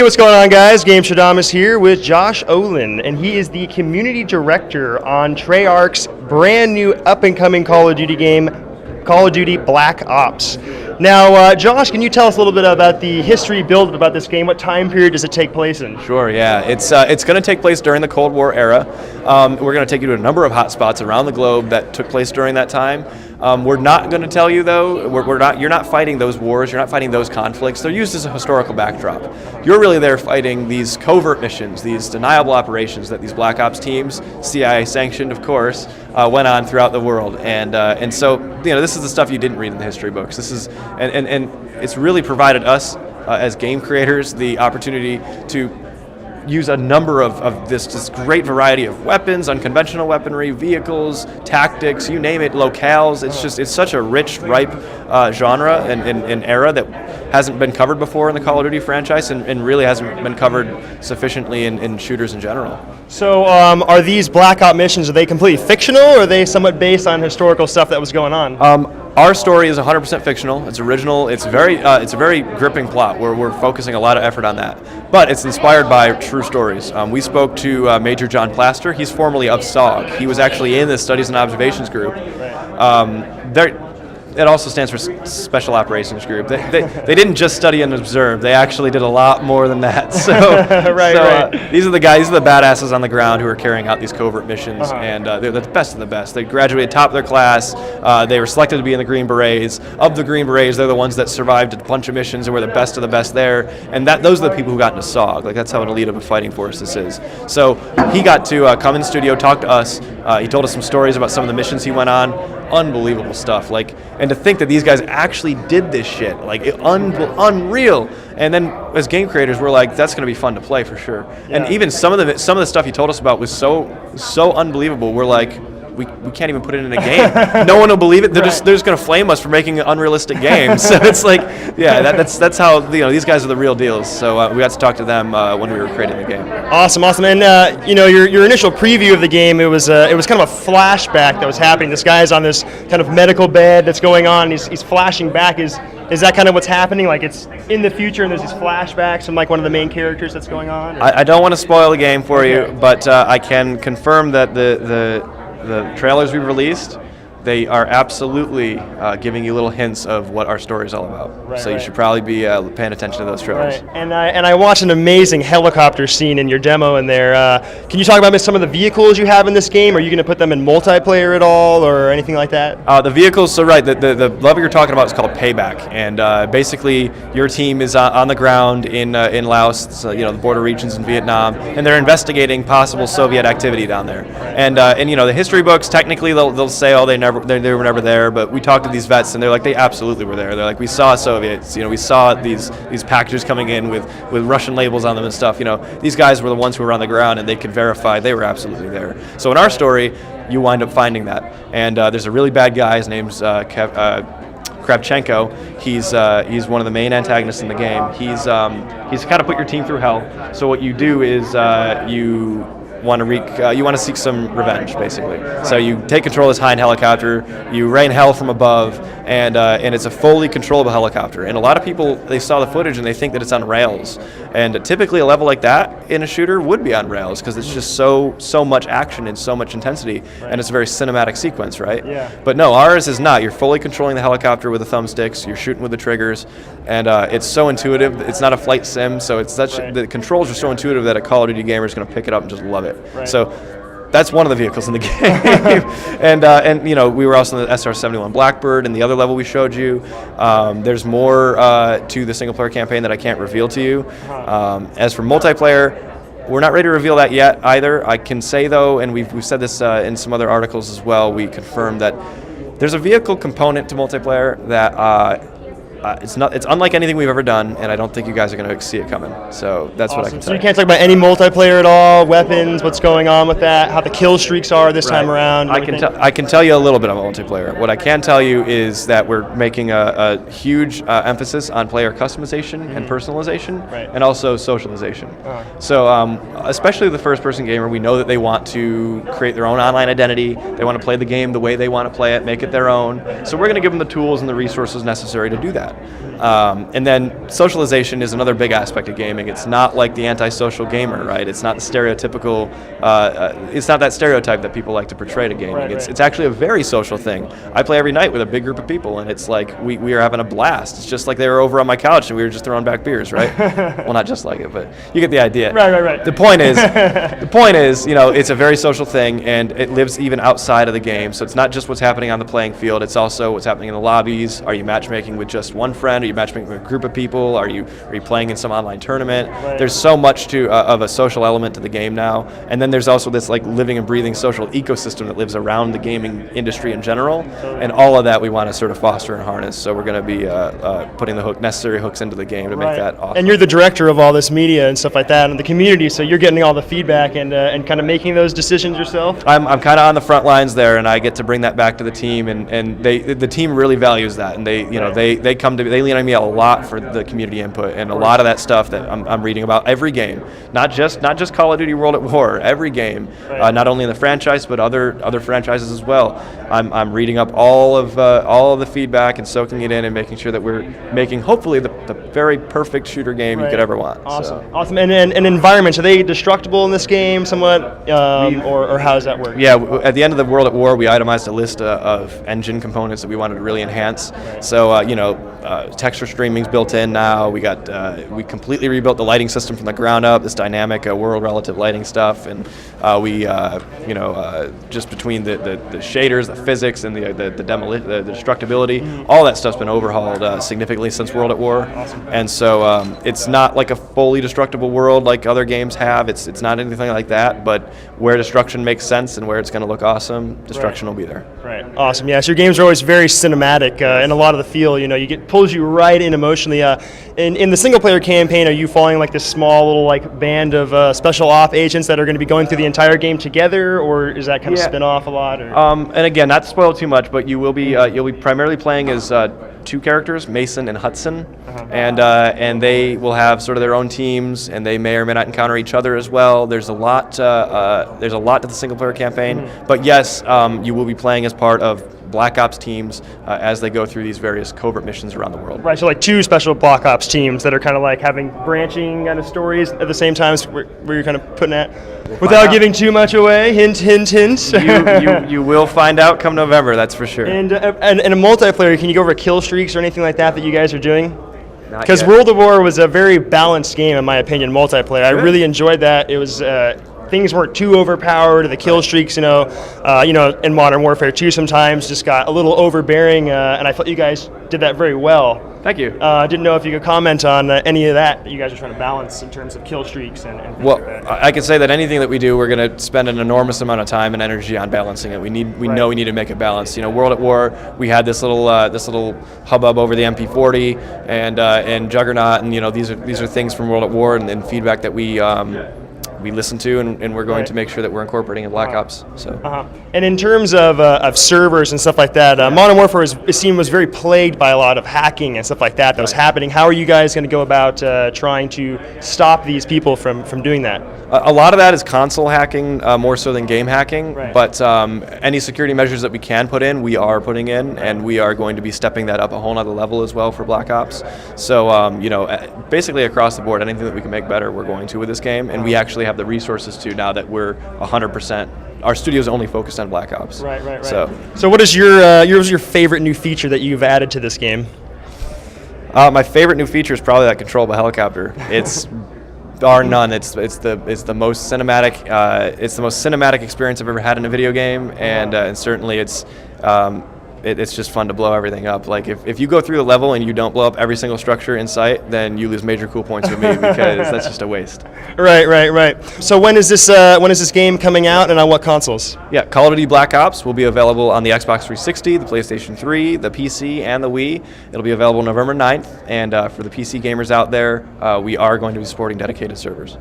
Hey, what's going on, guys? Game Shadamas here with Josh Olin, and he is the community director on Treyarch's brand new up-and-coming Call of Duty game, Call of Duty Black Ops. Now, Josh, can you tell us a little bit about the history build about this game? What time period does it take place in? Sure, yeah. It's going to take place during the Cold War era. We're going to take you to a number of hotspots around the globe that took place during that time. We're not going to tell you, though, you're not fighting those wars, you're not fighting those conflicts. They're used as a historical backdrop. You're really there fighting these covert missions, these deniable operations that these Black Ops teams, CIA sanctioned, of course, went on throughout the world. And so, this is the stuff you didn't read in the history books. This is, and it's really provided us, as game creators, the opportunity to use a number of this great variety of weapons, unconventional weaponry, vehicles, tactics, you name it, locales. It's such a rich, ripe genre and era that hasn't been covered before in the Call of Duty franchise and really hasn't been covered sufficiently in shooters in general. So are these Black Ops missions, are they completely fictional, or are they somewhat based on historical stuff that was going on? Our story is 100% fictional. It's original. It's a very gripping plot where we're focusing a lot of effort on that. But it's inspired by true stories. We spoke to Major John Plaster. He's formerly of SOG. He was actually in the Studies and Observations group. It also stands for Special Operations Group. They didn't just study and observe. They actually did a lot more than that. So, these are the guys, these are the badasses on the ground who are carrying out these covert missions, and they're the best of the best. They graduated top of their class. They were selected to be in the Green Berets. Of the Green Berets, they're the ones that survived a bunch of missions and were the best of the best there. And those are the people who got into SOG. Like, that's how an elite of a fighting force this is. So he got to come in the studio, talk to us. He told us some stories about some of the missions he went on. Unbelievable stuff. And to think that these guys actually did this shit, unreal. And then as game creators, we're like, that's going to be fun to play for sure. Yeah. And even some of the stuff he told us about was so unbelievable. We're like, we can't even put it in a game. No one will believe it. They're just going to flame us for making an unrealistic game. So it's like, yeah, that's how these guys are the real deals. So we got to talk to them when we were creating the game. Awesome. And your initial preview of the game, it was kind of a flashback that was happening. This guy is on this kind of medical bed that's going on. And he's flashing back. Is that kind of what's happening? Like, it's in the future and there's these flashbacks from like one of the main characters that's going on? I don't want to spoil the game for you, but I can confirm that the trailers we released, they are absolutely giving you little hints of what our story is all about. So you should probably be paying attention to those trailers. Right. And I watched an amazing helicopter scene in your demo in there. Can you talk about some of the vehicles you have in this game? Are you going to put them in multiplayer at all or anything like that? The vehicles, so right, the level you're talking about is called Payback. And basically your team is on the ground in Laos, so, the border regions in Vietnam, and they're investigating possible Soviet activity down there. And the history books, technically they'll say, oh, they were never there, but we talked to these vets and they're like, they absolutely were there. They're like, we saw Soviets, we saw these packages coming in with Russian labels on them and stuff. These guys were the ones who were on the ground and they could verify they were absolutely there. So in our story, you wind up finding that. And there's a really bad guy, his name's Kravchenko. He's one of the main antagonists in the game. He's kind of put your team through hell. So what you do is you want to seek some revenge, basically. So you take control of this Hind helicopter, you rain hell from above, and it's a fully controllable helicopter. And a lot of people, they saw the footage and they think that it's on rails. And typically a level like that in a shooter would be on rails because it's just so much action and so much intensity, and it's a very cinematic sequence, right? Yeah. But no, ours is not. You're fully controlling the helicopter with the thumbsticks, you're shooting with the triggers, and it's so intuitive. It's not a flight sim, so the controls are so intuitive that a Call of Duty gamer is going to pick it up and just love it. Right. So that's one of the vehicles in the game. and we were also in the SR-71 Blackbird and the other level we showed you. There's more to the single player campaign that I can't reveal to you. As for multiplayer, we're not ready to reveal that yet either. I can say though, and we've said this in some other articles as well, we confirmed that there's a vehicle component to multiplayer that it's unlike anything we've ever done, and I don't think you guys are going to see it coming. So that's awesome. What I can tell So you can't talk about any multiplayer at all, weapons, what's going on with that, how the kill streaks are this time around. I can tell you a little bit about multiplayer. What I can tell you is that we're making a huge emphasis on player customization and personalization, and also socialization. So especially the first-person gamer, we know that they want to create their own online identity. They want to play the game the way they want to play it, make it their own. So we're going to give them the tools and the resources necessary to do that. And then socialization is another big aspect of gaming. It's not like the antisocial gamer, right? It's not the stereotypical, it's not that stereotype that people like to portray to gaming. Right, It's actually a very social thing. I play every night with a big group of people, and it's like we are having a blast. It's just like they were over on my couch and we were just throwing back beers, right? Well, not just like it, but you get the idea. Right. The point is, it's a very social thing, and it lives even outside of the game. So it's not just what's happening on the playing field. It's also what's happening in the lobbies. Are you matchmaking with just one friend? Are you matchmaking with a group of people? Are you playing in some online tournament? Right. There's so much of a social element to the game now, and then there's also this like living and breathing social ecosystem that lives around the gaming industry in general, and all of that we want to sort of foster and harness. So we're going to be putting the necessary hooks into the game to make that awesome. And you're the director of all this media and stuff like that, and the community, so you're getting all the feedback and kind of making those decisions yourself. I'm kind of on the front lines there, and I get to bring that back to the team, and the team really values that, and they lean on me a lot for the community input, and a lot of that stuff that I'm reading about every game, not just Call of Duty World at War, every game, not only in the franchise but other franchises as well. I'm reading up all of the feedback and soaking it in and making sure that we're making hopefully the very perfect shooter game you could ever want. Awesome. And environments, are they destructible in this game somewhat, or how does that work? Yeah, at the end of the World at War, we itemized a list of engine components that we wanted to really enhance. So texture streaming's built in now. We completely rebuilt the lighting system from the ground up. This dynamic world relative lighting stuff, and just between the shaders, the physics, and the destructibility, all that stuff's been overhauled significantly since World at War. Awesome. And so it's not like a fully destructible world like other games have. It's not anything like that, but where destruction makes sense and where it's going to look awesome, destruction will be there. Right. Awesome. Yeah. So your games are always very cinematic, and a lot of the feel, pulls you right in emotionally. In the single player campaign, are you following like this small little like band of special op agents that are going to be going through the entire game together, or is that kind of spin off a lot? Or? And again, not to spoil too much, but you'll be primarily playing as two characters, Mason and Hudson, and they will have sort of their own teams, and they may or may not encounter each other as well. There's a lot to the single player campaign, but yes, you will be playing as part of Black Ops teams as they go through these various covert missions around the world. Right, so like two special Black Ops teams that are kind of like having branching kind of stories at the same time, where you're kind of putting that, without giving too much away, hint, hint, hint. You will find out come November, that's for sure. And a multiplayer, can you go over kill streaks or anything like that you guys are doing? Because Not yet. World of War was a very balanced game, in my opinion, multiplayer. I really enjoyed that. It was things weren't too overpowered. The kill streaks, in Modern Warfare 2 sometimes just got a little overbearing, and I thought you guys did that very well. Thank you. Didn't know if you could comment on any of that you guys are trying to balance in terms of kill streaks and things well, like that. I can say that anything that we do, we're going to spend an enormous amount of time and energy on balancing it. We know we need to make it balanced. World at War, we had this little hubbub over the MP40 and Juggernaut, and these are things from World at War and feedback that we listen to, and we're going to make sure that we're incorporating in Black Ops. So. And in terms of servers and stuff like that, Modern Warfare was very plagued by a lot of hacking and stuff like that was happening. How are you guys going to go about trying to stop these people from doing that? A lot of that is console hacking, more so than game hacking. Right. But any security measures that we can put in, we are putting in, and we are going to be stepping that up a whole nother level as well for Black Ops. So basically across the board, anything that we can make better, we're going to with this game, and we actually have the resources to now that we're 100%. Our studio's only focused on Black Ops. Right. So what is your favorite new feature that you've added to this game? My favorite new feature is probably that controllable helicopter. It's bar none. It's the most cinematic experience I've ever had in a video game, and certainly it's just fun to blow everything up. Like if you go through the level and you don't blow up every single structure in sight, then you lose major cool points with me because that's just a waste. Right. So when is this game coming out, and on what consoles? Yeah, Call of Duty Black Ops will be available on the Xbox 360, the PlayStation 3, the PC, and the Wii. It'll be available November 9th, and for the PC gamers out there, we are going to be supporting dedicated servers.